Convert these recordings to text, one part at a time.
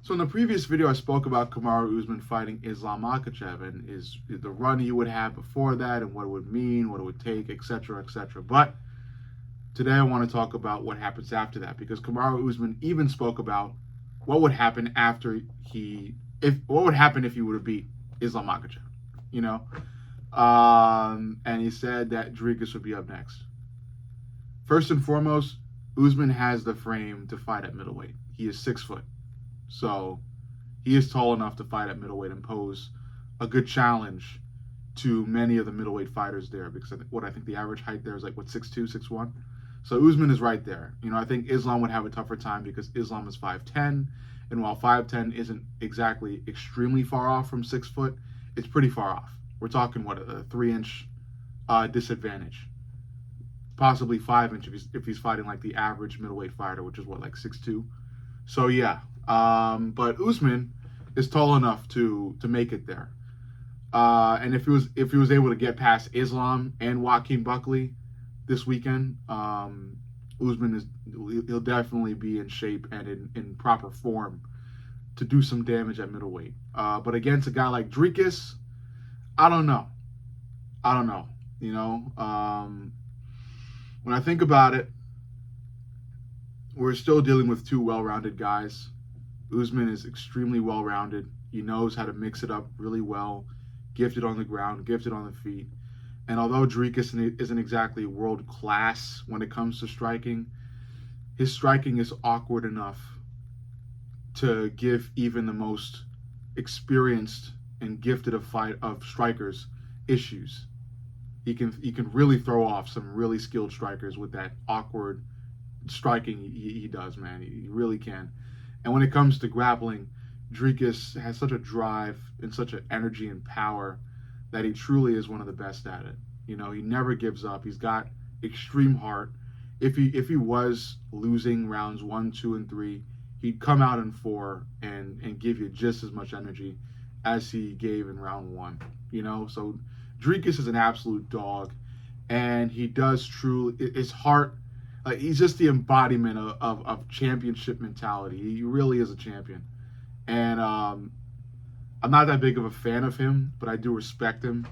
So in the previous video, I spoke about Kamaru Usman fighting Islam Makhachev and the run he would have before that and what it would mean, what it would take, etc., etc. But today I want to talk about what happens after that, because Kamaru Usman even spoke about what would happen what would happen if he would have beat Islam Makhachev, you know. And he said that Dricus would be up next. First and foremost, Usman has the frame to fight at middleweight. He is 6 foot. So he is tall enough to fight at middleweight and pose a good challenge to many of the middleweight fighters there, because I think the average height there is like 6'2", 6'1". So Usman is right there. I think Islam would have a tougher time because Islam is 5'10", and while 5'10" isn't exactly extremely far off from 6 foot, it's pretty far off. We're talking a 3-inch disadvantage, possibly 5-inch if he's fighting like the average middleweight fighter, which is like 6'2". So yeah. But Usman is tall enough to make it there. And if he was able to get past Islam and Joaquin Buckley this weekend, Usman he'll definitely be in shape and in proper form to do some damage at middleweight. But against a guy like Dricus, I don't know. When I think about it, we're still dealing with two well-rounded guys. Usman is extremely well-rounded. He knows how to mix it up really well, gifted on the ground, gifted on the feet. And although Dricus isn't exactly world-class when it comes to striking, his striking is awkward enough to give even the most experienced and gifted of strikers issues. He can really throw off some really skilled strikers with that awkward striking he does, man. He really can. And when it comes to grappling, Dricus has such a drive and such an energy and power that he truly is one of the best at it. He never gives up. He's got extreme heart. If he was losing rounds 1, 2, and 3, he'd come out in 4 and give you just as much energy as he gave in round 1. So Dricus is an absolute dog, and he does his heart. He's just the embodiment of championship mentality. He really is a champion. And I'm not that big of a fan of him, but I do respect him.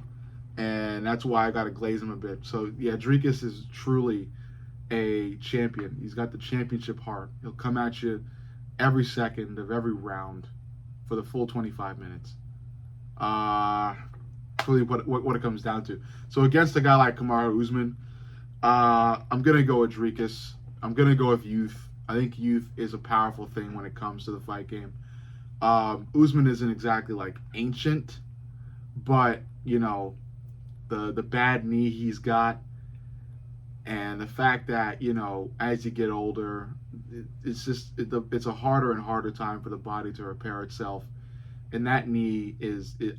And that's why I got to glaze him a bit. So, yeah, Dricus is truly a champion. He's got the championship heart. He'll come at you every second of every round for the full 25 minutes. It's really what it comes down to. So against a guy like Kamaru Usman, I'm going to go with Dricus. I'm going to go with youth. I think youth is a powerful thing when it comes to the fight game. Usman isn't exactly like ancient, but, the bad knee he's got and the fact that, as you get older, it's a harder and harder time for the body to repair itself. And that knee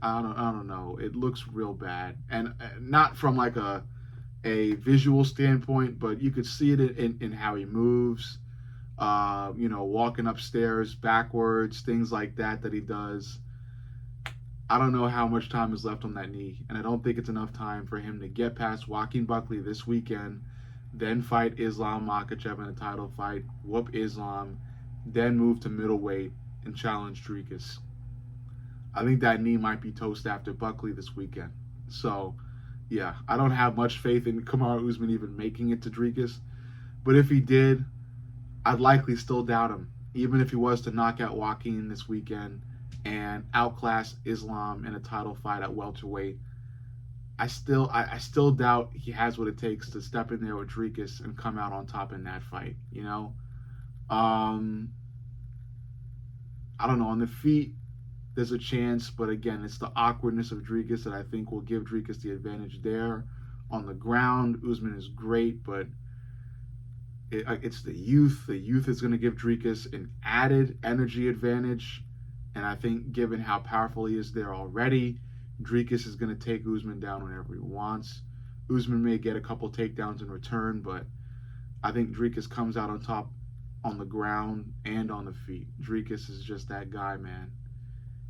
I don't know. It looks real bad. And not from like a visual standpoint, but you could see it in how he moves, walking upstairs backwards, things like that he does. I don't know how much time is left on that knee, and I don't think it's enough time for him to get past Joaquin Buckley this weekend, then fight Islam Makhachev in a title fight, whoop Islam, then move to middleweight and challenge Dricus. I think that knee might be toast after Buckley this weekend. So, yeah, I don't have much faith in Kamaru Usman even making it to Dricus. But if he did, I'd likely still doubt him. Even if he was to knock out Joaquin this weekend and outclass Islam in a title fight at welterweight, I still doubt he has what it takes to step in there with Dricus and come out on top in that fight. I don't know. On the feet, there's a chance, but again, it's the awkwardness of Dricus that I think will give Dricus the advantage there. On the ground, Usman is great, but it's the youth. The youth is going to give Dricus an added energy advantage, and I think given how powerful he is there already, Dricus is going to take Usman down whenever he wants. Usman may get a couple takedowns in return, but I think Dricus comes out on top on the ground and on the feet. Dricus is just that guy, man.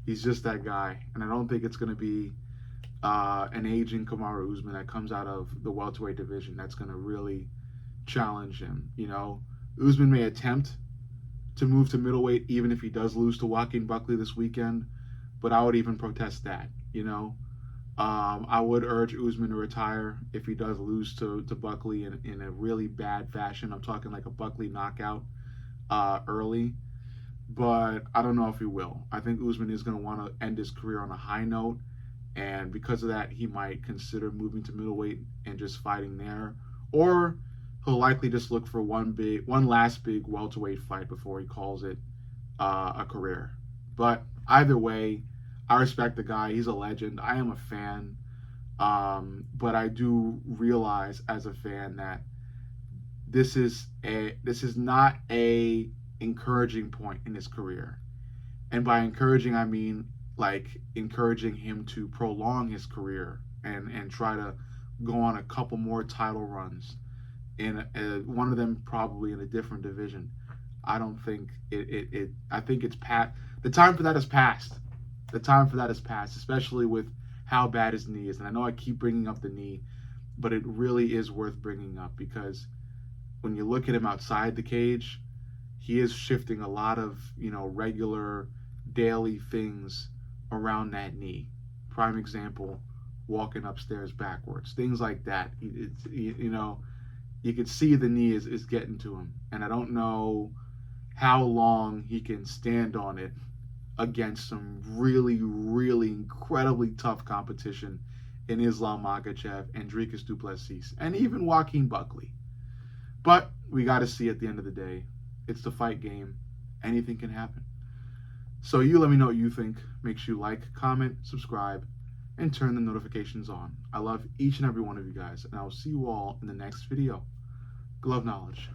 He's just that guy, and I don't think it's going to be an aging Kamaru Usman that comes out of the welterweight division that's going to really challenge him. Usman may attempt to move to middleweight, even if he does lose to Joaquin Buckley this weekend. But I would even protest that, you know. I would urge Usman to retire if he does lose to Buckley in a really bad fashion. I'm talking like a Buckley knockout early. But I don't know if he will. I think Usman is going to want to end his career on a high note. And because of that, he might consider moving to middleweight and just fighting there. Or he'll likely just look for one last big welterweight fight before he calls it a career. But either way, I respect the guy. He's a legend. I am a fan. But I do realize as a fan that this is not a encouraging point in his career. And by encouraging, I mean like encouraging him to prolong his career and try to go on a couple more title runs, in one of them probably in a different division. I don't think I think it's past. The time for that has passed. The time for that has passed, especially with how bad his knee is. And I know I keep bringing up the knee, but it really is worth bringing up because when you look at him outside the cage, he is shifting a lot of, regular daily things around that knee. Prime example, walking upstairs backwards, things like that. You could see the knee is getting to him. And I don't know how long he can stand on it against some really, really incredibly tough competition in Islam Makhachev and Dricus du Plessis and even Joaquin Buckley. But we got to see at the end of the day. It's the fight game. Anything can happen. So you let me know what you think. Make sure you like, comment, subscribe, and turn the notifications on. I love each and every one of you guys, and I will see you all in the next video. Glove knowledge.